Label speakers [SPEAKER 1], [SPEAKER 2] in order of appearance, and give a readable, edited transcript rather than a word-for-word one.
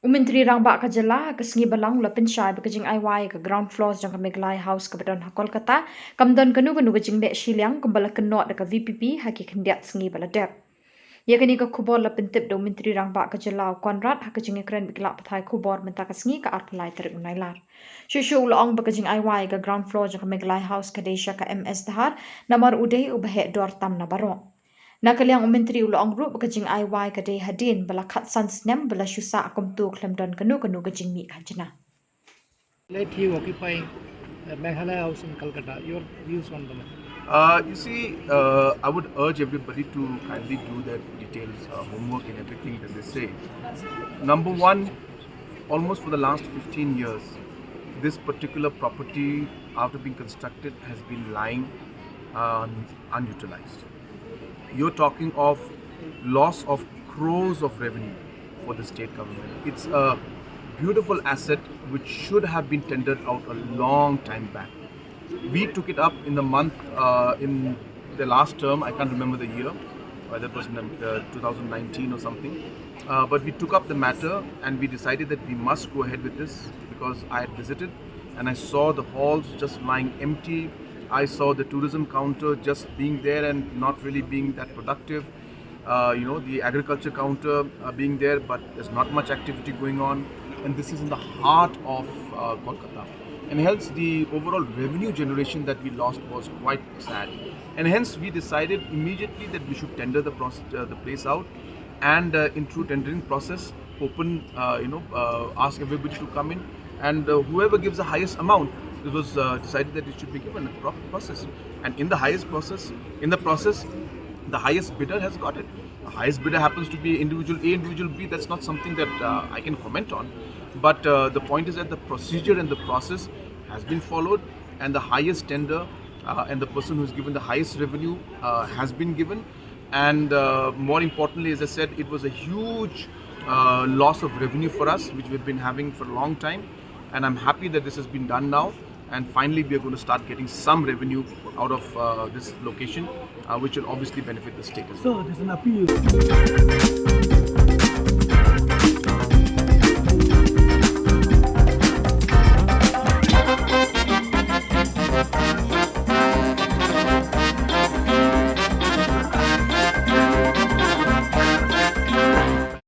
[SPEAKER 1] Umentri rang ba kajala kasngi balang lapin shai bakajing Aiwai ka ground floors jang ka Meghalaya house ka badon ha Kolkata kamdon kanu kanu kajing de Shiliang kumbala kenot da ka VPP haki kendiat sngi bala dep. Ya kani ka kubor lapin tip do umentri rang ba kajala konrad ha kajing ekran bikla pathai kubor menta kasngi ka arpalai terik unailar. Shushu ulong bakajing Aiwai ka ground floor jang ka Meghalaya house ka desha ka MS dahar namar udai ubahe dor tam na barong. Nakaliang umentri ulo ang group kajing Aiwai kadai hadin bala kat sans nem bala syusa akom tu klemdon kanu kajing mi kajina.
[SPEAKER 2] Let you occupy Meghalaya House in Calcutta. Your views on the matter?
[SPEAKER 3] I would urge everybody to kindly do their details, homework and everything that they say. Number one, almost for the last 15 years, this particular property, after being constructed, has been lying unutilized. You're talking of loss of crores of revenue for the state government. It's a beautiful asset which should have been tendered out a long time back. We took it up in the month, in the last term, I can't remember the year, whether it was 2019 or something. But we took up the matter and we decided that we must go ahead with this because I had visited and I saw the halls just lying empty. I saw the tourism counter just being there and not really being that productive. The agriculture counter being there, but there's not much activity going on. And this is in the heart of Kolkata. And hence the overall revenue generation that we lost was quite sad. And hence we decided immediately that we should tender the place out, and in true tendering process, open, ask everybody to come in, and whoever gives the highest amount, it was decided that it should be given a proper process. And in the process, the highest bidder has got it. The highest bidder happens to be individual A, individual B. That's not something that I can comment on. But the point is that the procedure and the process has been followed, and the highest tender and the person who's given the highest revenue has been given. And more importantly, as I said, it was a huge loss of revenue for us, which we've been having for a long time. And I'm happy that this has been done now. And finally, we are going to start getting some revenue out of this location, which will obviously benefit the state as well.
[SPEAKER 2] So, there's an appeal.